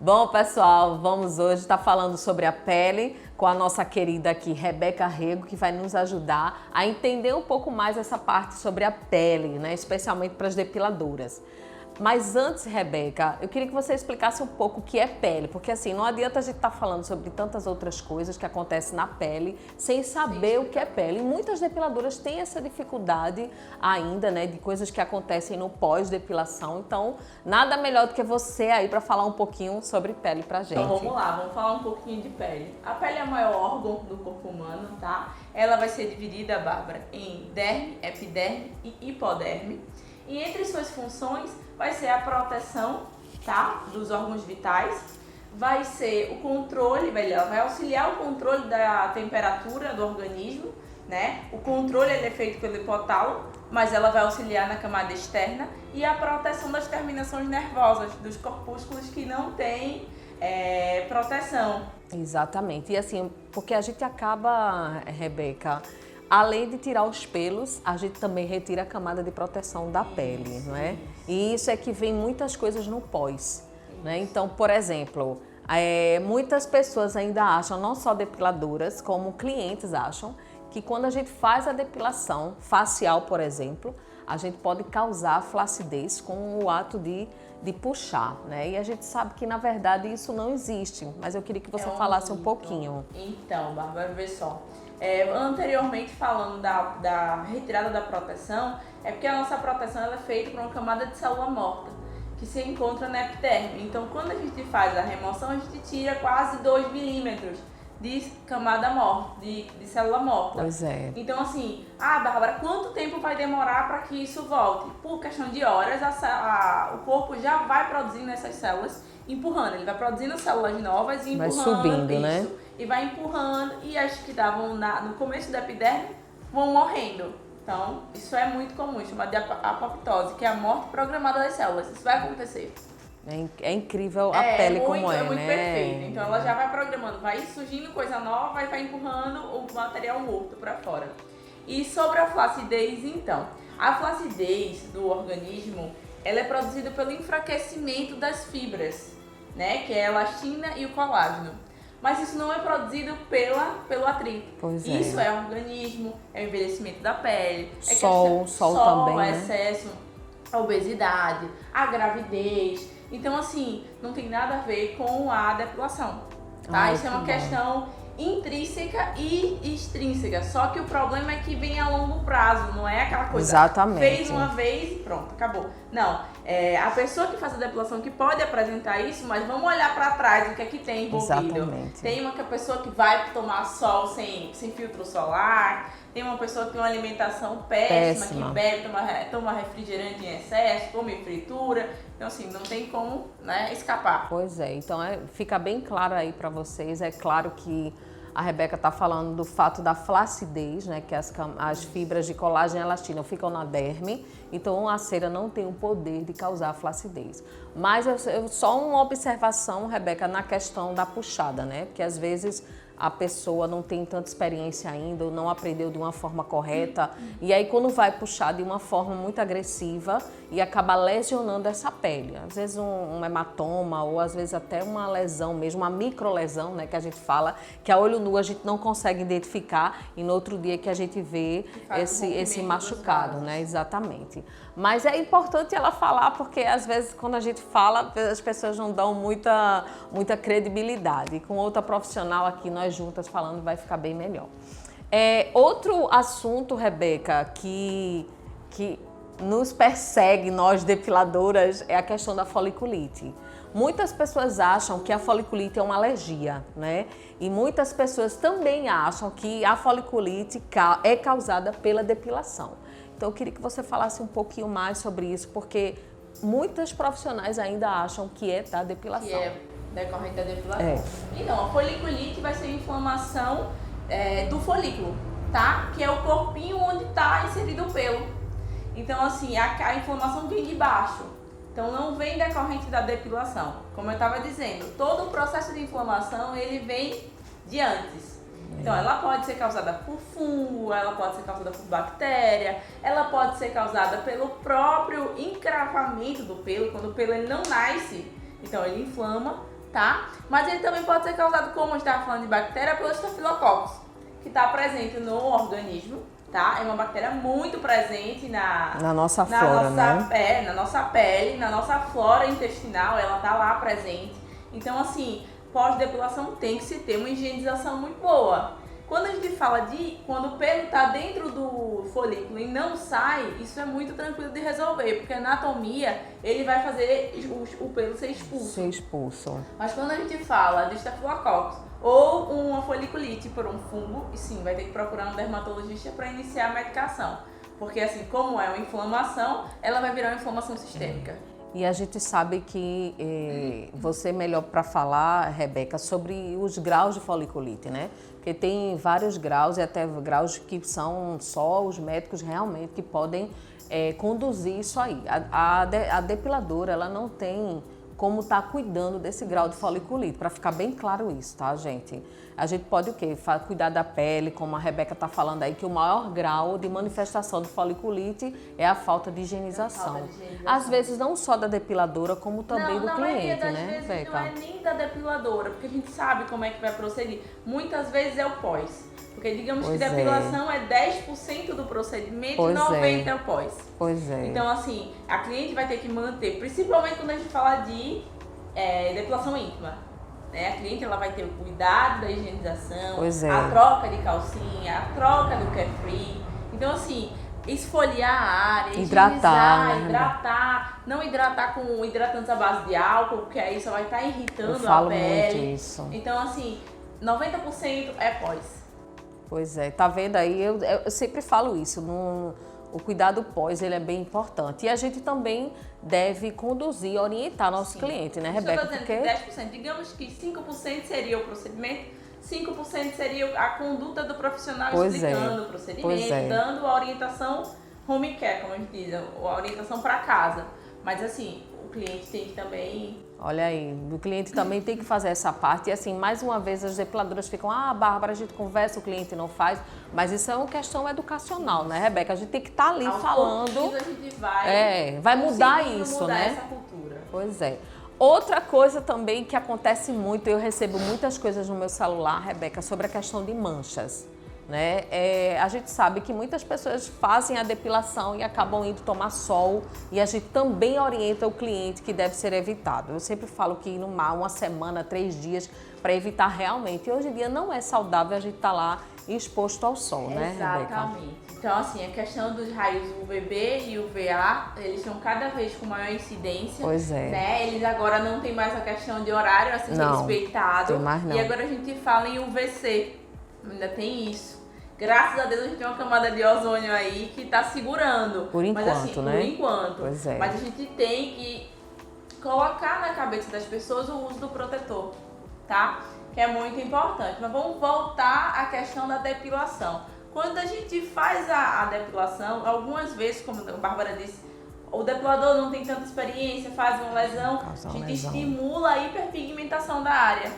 Bom, pessoal, vamos hoje estar falando sobre a pele com a nossa querida aqui, Rebeca Rego, que vai nos ajudar a entender um pouco mais essa parte sobre a pele, né? Especialmente para as depiladoras. Mas antes, Rebeca, eu queria que você explicasse um pouco o que é pele, porque assim, não adianta a gente estar falando sobre tantas outras coisas que acontecem na pele sem saber o que é pele. E muitas depiladoras têm essa dificuldade ainda, né, de coisas que acontecem no pós-depilação. Então, nada melhor do que você aí para falar um pouquinho sobre pele pra gente. Então vamos lá, vamos falar um pouquinho de pele. A pele é o maior órgão do corpo humano, tá? Ela vai ser dividida, Bárbara, em derme, epiderme e hipoderme. E entre suas funções vai ser a proteção, tá, dos órgãos vitais, vai ser o controle, ela vai auxiliar o controle da temperatura do organismo, né? O controle ele é feito pelo hipotálamo, mas ela vai auxiliar na camada externa e a proteção das terminações nervosas, dos corpúsculos que não têm proteção. Exatamente. E assim, porque a gente acaba, Rebeca, além de tirar os pelos, a gente também retira a camada de proteção da pele, não é? E isso é que vem muitas coisas no pós, né? Então, por exemplo, muitas pessoas ainda acham, não só depiladoras, como clientes acham, que quando a gente faz a depilação facial, por exemplo, a gente pode causar flacidez com o ato de puxar, né? E a gente sabe que, na verdade, isso não existe, mas eu queria que você falasse um pouquinho. Então, Bárbara, vê só. Anteriormente, falando da retirada da proteção, é porque a nossa proteção ela é feita por uma camada de célula morta, que se encontra na epiderme. Então, quando a gente faz a remoção, a gente tira quase 2 milímetros de camada morta, de célula morta. Pois é. Então, assim, Bárbara, quanto tempo vai demorar para que isso volte? Por questão de horas, o corpo já vai produzindo essas células, empurrando. Ele vai produzindo células novas e empurrando. Vai subindo, isso, né? E vai empurrando, e as que estavam no começo da epiderme vão morrendo. Então, isso é muito comum, chamado de apoptose, que é a morte programada das células. Isso vai acontecer. É incrível a pele como é muito né? perfeito. Então ela já vai programando, vai surgindo coisa nova e vai empurrando o material morto para fora. E sobre a flacidez, então, a flacidez do organismo, ela é produzida pelo enfraquecimento das fibras, né, que é a elastina e o colágeno. Mas isso não é produzido pelo atrito. Pois é. Isso é o organismo, é o envelhecimento da pele, sol também, né? excesso, a obesidade, a gravidez. Então, assim, não tem nada a ver com a depilação, tá? Isso é uma questão intrínseca e extrínseca. Só que o problema é que vem a longo prazo, não é aquela coisa. Exatamente. Fez uma vez e pronto, acabou. Não, a pessoa que faz a depilação que pode apresentar isso, mas vamos olhar pra trás o que é que tem envolvido. Exatamente. Tem uma pessoa que vai tomar sol sem filtro solar. Tem uma pessoa que tem uma alimentação péssima. Que bebe, toma refrigerante em excesso, come fritura. Então, assim, não tem como, né, escapar. Pois é, então fica bem claro aí para vocês. É claro que a Rebeca está falando do fato da flacidez, né, que as fibras de colágeno e elastina ficam na derme, então a cera não tem o poder de causar flacidez. Mas só uma observação, Rebeca, na questão da puxada, né, porque às vezes a pessoa não tem tanta experiência ainda, ou não aprendeu de uma forma correta, e aí quando vai puxar de uma forma muito agressiva e acaba lesionando essa pele. Às vezes um hematoma, ou às vezes até uma lesão mesmo, uma microlesão, né, que a gente fala, que a olho nu a gente não consegue identificar, e no outro dia que a gente vê esse machucado, né, exatamente. Mas é importante ela falar, porque às vezes quando a gente fala, as pessoas não dão muita credibilidade. E com outra profissional aqui, nós juntas falando, vai ficar bem melhor. Outro assunto, Rebeca, que nos persegue, nós depiladoras, é a questão da foliculite. Muitas pessoas acham que a foliculite é uma alergia, né? E muitas pessoas também acham que a foliculite é causada pela depilação. Então eu queria que você falasse um pouquinho mais sobre isso, porque muitas profissionais ainda acham que é da depilação. Que é decorrente da depilação. E não, a foliculite vai ser inflamação do folículo, tá? Que é o corpinho onde está inserido o pelo. Então, assim, a inflamação vem de baixo. Então, não vem decorrente da depilação. Como eu estava dizendo, todo o processo de inflamação, ele vem de antes. Então, ela pode ser causada por fungo, ela pode ser causada por bactéria, ela pode ser causada pelo próprio encravamento do pelo, quando o pelo ele não nasce. Então, ele inflama, tá? Mas ele também pode ser causado, como eu estava falando de bactéria, pelo Staphylococcus, que está presente no organismo, tá? É uma bactéria muito presente na nossa flora, né? Na nossa pele, na nossa flora intestinal, ela tá lá presente. Então, assim, pós-depilação tem que se ter uma higienização muito boa. Quando a gente fala quando o pelo tá dentro do folículo e não sai, isso é muito tranquilo de resolver, porque a anatomia, ele vai fazer o pelo ser expulso. Mas quando a gente fala de Staphylococcus ou uma foliculite por um fungo, e sim, vai ter que procurar um dermatologista para iniciar a medicação. Porque assim, como é uma inflamação, ela vai virar uma inflamação sistêmica. E a gente sabe que você é melhor para falar, Rebeca, sobre os graus de foliculite, né? Porque tem vários graus e até graus que são só os médicos realmente que podem conduzir isso aí. A depiladora, ela não tem como estar cuidando desse grau de foliculite, para ficar bem claro isso, tá, gente? A gente pode o quê? Cuidar da pele, como a Rebeca está falando aí, que o maior grau de manifestação de foliculite é a falta de higienização. Às vezes não só da depiladora, como também do cliente, né, Rebeca? Não é nem da depiladora, porque a gente sabe como é que vai proceder. Muitas vezes é o pós. Porque digamos que depilação é 10% do procedimento e 90% é o pós. Pois é. Então, assim, a cliente vai ter que manter, principalmente quando a gente fala de depilação íntima. Né? A cliente ela vai ter o cuidado da higienização, a troca de calcinha, a troca do carefree. Então, assim, esfoliar a área, hidratar, não hidratar com hidratantes à base de álcool, porque aí só vai estar irritando a pele. Muito isso. Então, assim, 90% é pós. Pois é, tá vendo aí? Eu sempre falo isso, o cuidado pós ele é bem importante. E a gente também deve conduzir, orientar nosso cliente, né, Rebeca? Eu estou dizendo que 10%, digamos que 5% seria o procedimento, 5% seria a conduta do profissional explicando o procedimento, dando a orientação home care, como a gente diz, a orientação para casa. Mas assim, o cliente tem que também... Olha aí, o cliente também tem que fazer essa parte. E assim, mais uma vez, as depiladoras ficam, Bárbara, a gente conversa, o cliente não faz. Mas isso é uma questão educacional, né, Rebeca? A gente tem que estar ali falando. A gente vai mudar isso, né? Essa cultura. Pois é. Outra coisa também que acontece muito, eu recebo muitas coisas no meu celular, Rebeca, sobre a questão de manchas. Né? A gente sabe que muitas pessoas fazem a depilação e acabam indo tomar sol e a gente também orienta o cliente que deve ser evitado. Eu sempre falo que ir uma semana, 3 dias para evitar realmente. E hoje em dia não é saudável a gente estar lá exposto ao sol, né, Rebeca? Exatamente. Então, assim, a questão dos raios UVB e UVA, eles estão cada vez com maior incidência. Pois é. Né? Eles agora não tem mais a questão de horário a ser respeitado. Tem mais não. E agora a gente fala em UVC. Ainda tem isso. Graças a Deus a gente tem uma camada de ozônio aí que tá segurando. Por enquanto, mas, assim, né? Por enquanto. Pois é. Mas a gente tem que colocar na cabeça das pessoas o uso do protetor, tá? Que é muito importante. Mas vamos voltar à questão da depilação. Quando a gente faz a depilação, algumas vezes, como a Bárbara disse, o depilador não tem tanta experiência, faz uma lesão, a gente estimula a hiperpigmentação da área,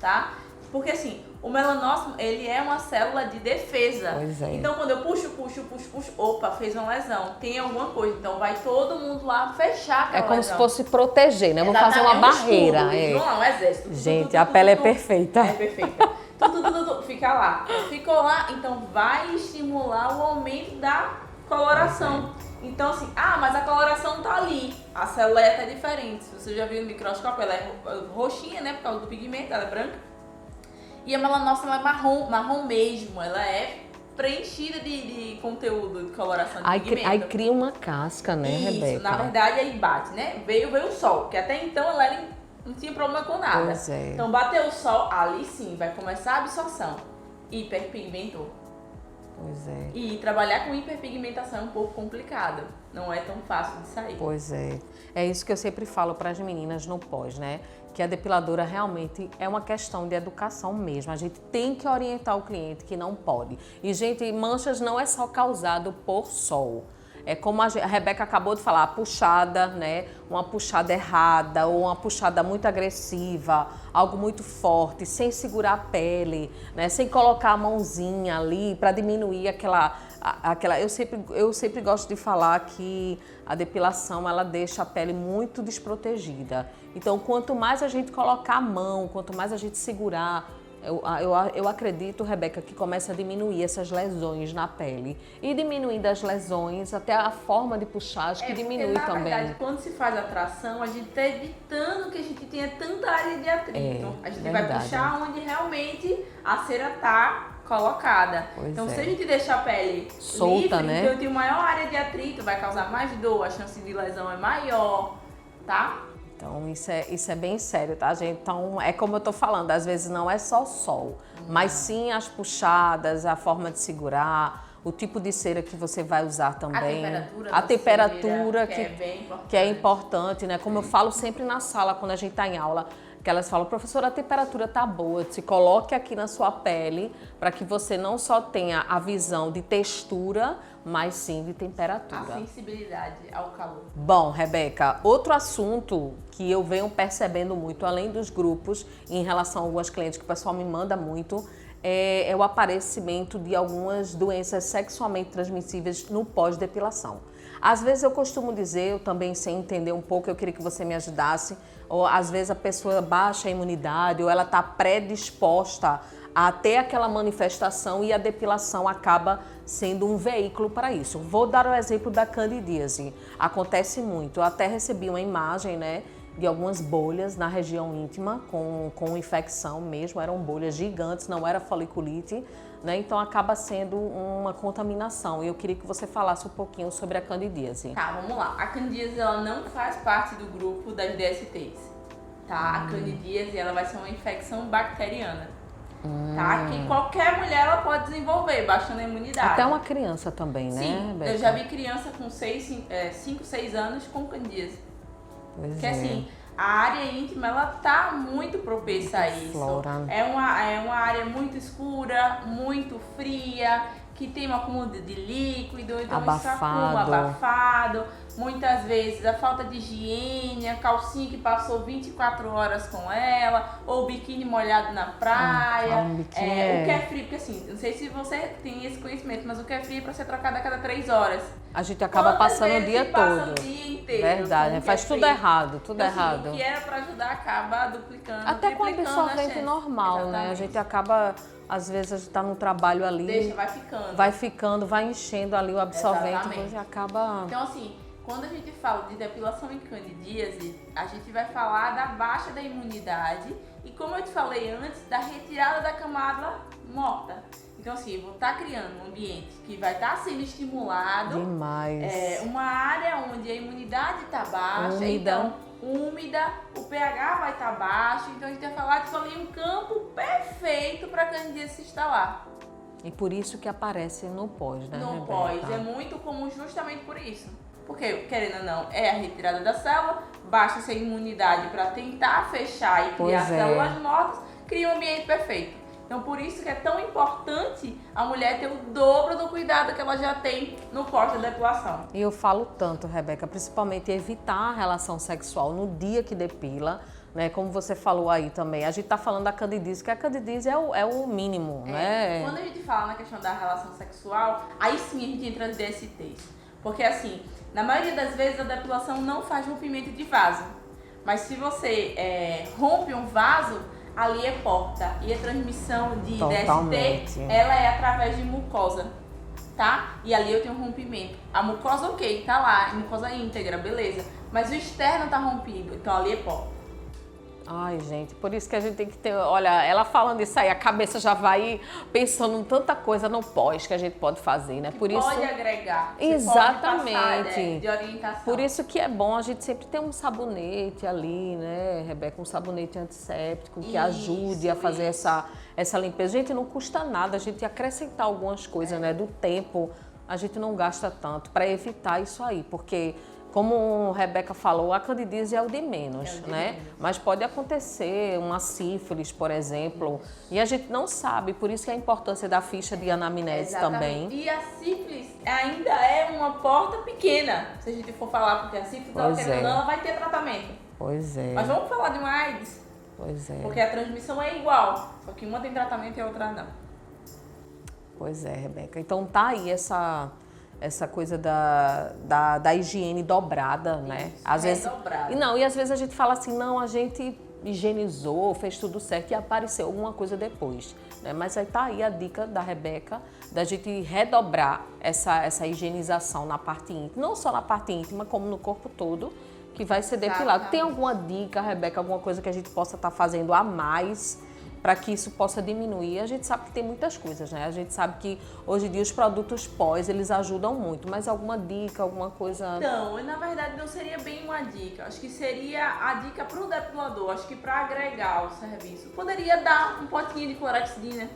tá? Porque assim, o melanócito, ele é uma célula de defesa. Pois é. Então, quando eu puxo, opa, fez uma lesão, tem alguma coisa. Então, vai todo mundo lá fechar aquela lesão. É como se fosse proteger, né? Vamos fazer uma barreira. Não, um exército. Gente, a pele é perfeita. É perfeita. Fica lá. Ficou lá, então vai estimular o aumento da coloração. Então, assim, mas a coloração tá ali. A célula é até diferente. Se você já viu no microscópio, ela é roxinha, né? Por causa do pigmento, ela é branca. E a melanócita ela é marrom mesmo, ela é preenchida de conteúdo, de coloração de pigmento. Aí cria uma casca, né, Rebeca? Isso, na verdade aí bate, né? Veio o sol, que até então ela não tinha problema com nada. Pois é. Então bateu o sol, ali sim vai começar a absorção. Hiperpigmentou. Pois é. E trabalhar com hiperpigmentação é um pouco complicado, não é tão fácil de sair. Pois é. É isso que eu sempre falo para as meninas no pós, né? Que a depiladora realmente é uma questão de educação mesmo. A gente tem que orientar o cliente que não pode. E, gente, manchas não é só causado por sol. É como a Rebeca acabou de falar, a puxada, né? Uma puxada errada ou uma puxada muito agressiva, algo muito forte, sem segurar a pele, né? Sem colocar a mãozinha ali para diminuir aquela. Eu sempre gosto de falar que a depilação ela deixa a pele muito desprotegida. Então, quanto mais a gente colocar a mão, quanto mais a gente segurar, eu acredito, Rebeca, que começa a diminuir essas lesões na pele. E diminuindo as lesões, até a forma de puxar, acho que diminui porque, também. Na verdade, quando se faz a tração, a gente está evitando que a gente tenha tanta área de atrito. A gente vai puxar onde realmente a cera está colocada. Então, se a gente deixar a pele solta, livre, né? então eu tenho maior área de atrito, vai causar mais dor, a chance de lesão é maior, tá? Então, isso é bem sério, tá, gente? Então, é como eu tô falando, às vezes não é só sol, mas sim as puxadas, a forma de segurar, o tipo de cera que você vai usar também. A temperatura que é importante, né? Como eu falo sempre na sala, quando a gente tá em aula, que elas falam, professora, a temperatura tá boa, se coloque aqui na sua pele para que você não só tenha a visão de textura, mas sim de temperatura. A sensibilidade ao calor. Bom, Rebeca, outro assunto que eu venho percebendo muito, além dos grupos, em relação a algumas clientes que o pessoal me manda muito, é o aparecimento de algumas doenças sexualmente transmissíveis no pós-depilação. Às vezes eu costumo dizer, eu também sei entender um pouco, eu queria que você me ajudasse, ou às vezes a pessoa baixa a imunidade ou ela está predisposta a ter aquela manifestação e a depilação acaba sendo um veículo para isso. Vou dar o exemplo da candidíase. Acontece muito. Eu até recebi uma imagem, né, de algumas bolhas na região íntima com infecção mesmo. Eram bolhas gigantes, não era foliculite, né? Então acaba sendo uma contaminação. E eu queria que você falasse um pouquinho sobre a candidíase. Tá, vamos lá. A candidíase ela não faz parte do grupo das DSTs, tá? A candidíase ela vai ser uma infecção bacteriana. Tá? Que qualquer mulher ela pode desenvolver, baixando a imunidade. Até uma criança também, né? Sim, Beca? eu já vi criança com 5, 6 anos com candidíase. Porque assim, a área íntima ela tá muito propensa a isso. Flora. É uma área muito escura, muito fria, que tem um acúmulo de líquido, então isso acumula abafado. Muitas vezes a falta de higiene, a calcinha que passou 24 horas com ela, ou o biquíni molhado na praia. O que é frio, porque assim, não sei se você tem esse conhecimento, mas o que é frio é para ser trocado a cada 3 horas. A gente acaba passando o dia todo. O dia inteiro. Verdade, faz tudo errado, tudo então, errado. Assim, o que era para ajudar acaba duplicando. Até com absorvente normal, exatamente, né? A gente acaba, às vezes a gente tá no trabalho ali. Vai ficando. Vai enchendo ali o absorvente e você acaba. Então assim, quando a gente fala de depilação em candidíase, a gente vai falar da baixa da imunidade e, como eu te falei antes, da retirada da camada morta. Então assim, eu vou estar criando um ambiente que vai estar sendo estimulado. Demais. Uma área onde a imunidade está baixa, úmida, o pH vai estar baixo, então a gente vai falar que ali um campo perfeito para a candidíase se instalar. E por isso que aparece no pós, né? No pós, é muito comum justamente por isso. Porque, querendo ou não, é a retirada da célula, baixa-se a imunidade para tentar fechar e criar células mortas, cria um ambiente perfeito. Então, por isso que é tão importante a mulher ter o dobro do cuidado que ela já tem no pós da depilação. E eu falo tanto, Rebeca, principalmente evitar a relação sexual no dia que depila, né? Como você falou aí também, a gente tá falando da candidíase, que a candidíase é o mínimo, né? Quando a gente fala na questão da relação sexual, aí sim a gente entra nas DSTs. Porque assim, na maioria das vezes a depilação não faz rompimento de vaso. Mas se você rompe um vaso, ali é porta. E a transmissão de DST, ela é através de mucosa, tá? E ali eu tenho um rompimento. A mucosa, ok, tá lá, mucosa íntegra, beleza. Mas o externo tá rompido, então ali é porta. Ai, gente, por isso que a gente tem que ter... Olha, ela falando isso aí, a cabeça já vai pensando em tanta coisa no pós que a gente pode fazer, né? Por isso pode agregar. Exatamente. Pode passar, de orientação. Por isso que é bom a gente sempre ter um sabonete ali, né, Rebeca? Um sabonete antisséptico que ajude a fazer essa limpeza. Gente, não custa nada a gente acrescentar algumas coisas, né? Do tempo, a gente não gasta tanto para evitar isso aí, porque... Como a Rebeca falou, a candidíase é o de menos, É o de né? menos. Mas pode acontecer uma sífilis, por exemplo, e a gente não sabe, por isso que a importância da ficha de anamnese Exatamente. também. E a sífilis ainda é uma porta pequena, se a gente for falar, porque a sífilis, Pois querendo ou é. não, ela vai ter tratamento. Pois é, Mas vamos falar de uma AIDS, pois é. porque a transmissão é igual, só que uma tem tratamento e a outra não. Pois é, Rebeca. Então tá aí essa coisa da higiene dobrada, né? Isso, Às vezes, redobrada. e às vezes a gente fala assim, não, a gente higienizou, fez tudo certo e apareceu alguma coisa depois, né? Mas aí tá aí a dica da Rebeca, da gente redobrar essa higienização na parte íntima, não só na parte íntima, como no corpo todo, que vai ser depilado. Exatamente. Tem alguma dica, Rebeca, alguma coisa que a gente possa estar fazendo a mais para que isso possa diminuir? A gente sabe que tem muitas coisas, né? A gente sabe que hoje em dia os produtos pós, eles ajudam muito, mas alguma dica, alguma coisa... Então, na verdade não seria bem uma dica, acho que seria a dica para o depilador, acho que para agregar o serviço. Poderia dar um potinho de clorexidina.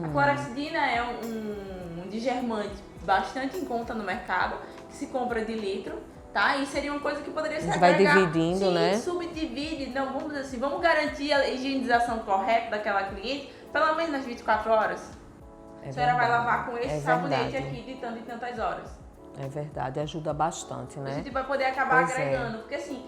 A clorexidina é um digermante bastante em conta no mercado, que se compra de litro, tá? E seria uma coisa que poderia ser A gente vai agregar. dividindo, Sim, né? subdivide, não, vamos dizer assim, vamos garantir a higienização correta daquela cliente, pelo menos nas 24 horas. É A senhora vai verdade, lavar com esse é sabonete verdade. aqui de tantas e tantas horas. É verdade, ajuda bastante, A né? gente vai poder acabar Pois é. agregando, porque assim,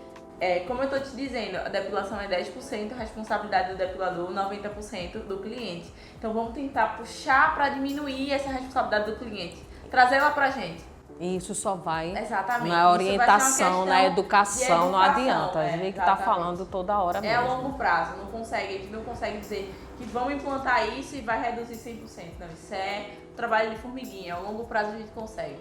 como eu tô te dizendo, a depilação é 10%, a responsabilidade do depilador, 90% do cliente. Então vamos tentar puxar para diminuir essa responsabilidade do cliente, trazer ela pra gente. E isso só vai Exatamente. na Isso orientação, na vai ser uma educação, questão de não educação, adianta. A gente tem que estar exatamente. falando toda hora É a mesmo. longo prazo, a gente não consegue dizer que vamos implantar isso e vai reduzir 100%. Não, isso é trabalho de formiguinha, a longo prazo a gente consegue.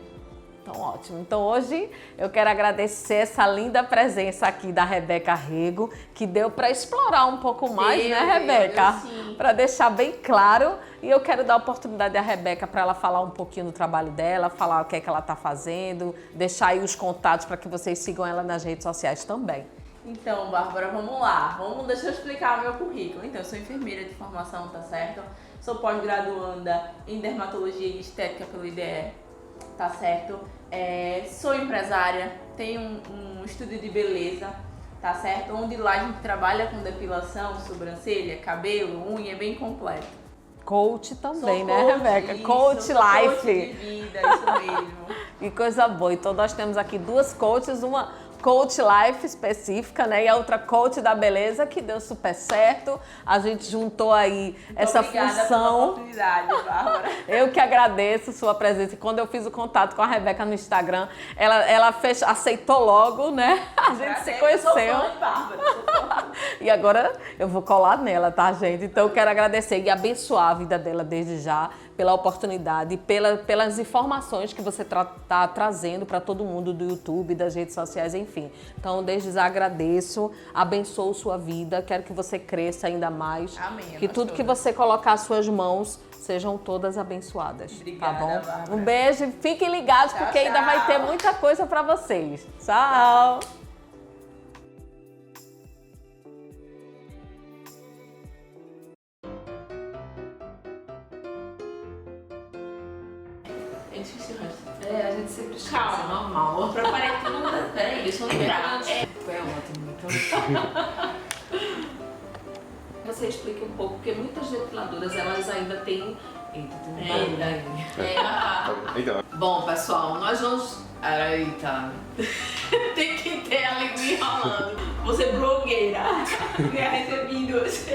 Então, ótimo. Então, hoje eu quero agradecer essa linda presença aqui da Rebeca Rego, que deu para explorar um pouco mais, Deu, né, deu, Rebeca? deu sim. Para deixar bem claro. E eu quero dar a oportunidade à Rebeca para ela falar um pouquinho do trabalho dela, falar o que é que ela está fazendo, deixar aí os contatos para que vocês sigam ela nas redes sociais também. Então, Bárbara, vamos lá. Deixa eu explicar o meu currículo. Então, eu sou enfermeira de formação, tá certo? Sou pós-graduanda em dermatologia e estética pelo IDE, tá certo? Sou empresária, tenho um estúdio de beleza, tá certo? Onde lá a gente trabalha com depilação, sobrancelha, cabelo, unha, bem completo. Coach também, Sou né, coach, Rebeca? isso, Coach sou Life. Coach de vida, isso mesmo. Que coisa boa. Então nós temos aqui duas coaches, uma coach life específica, né? E a outra coach da beleza, que deu super certo. A gente juntou aí essa Obrigada pela função. oportunidade, Bárbara. Eu que agradeço sua presença. E quando eu fiz o contato com a Rebeca no Instagram, ela aceitou logo, né? A gente se Sou conheceu. fã de Bárbara, sou fã. E agora eu vou colar nela, tá, gente? Então eu quero agradecer e abençoar a vida dela desde já, pela oportunidade, pelas informações que você está trazendo para todo mundo do YouTube, das redes sociais, enfim. Então, desde já agradeço, abençoo sua vida, quero que você cresça ainda mais. Amém, Que tudo que pastora. você colocar às suas mãos sejam todas abençoadas, Obrigada, tá bom? Bárbara. Um beijo, fiquem ligados, Tchau, porque ainda vai tchau. ter muita coisa para vocês. Tchau! Eu esqueci o resto. A gente sempre esquece, Calma. é normal. Eu preparei tudo. Peraí, deixa eu lembrar. Foi ótimo, então. Você explica um pouco, porque muitas depiladoras, elas ainda têm... Eita, tem um barulho aí. Então, Bom, pessoal, nós vamos... Eita. Tem que ter a língua enrolando. Você blogueira. Recebidos.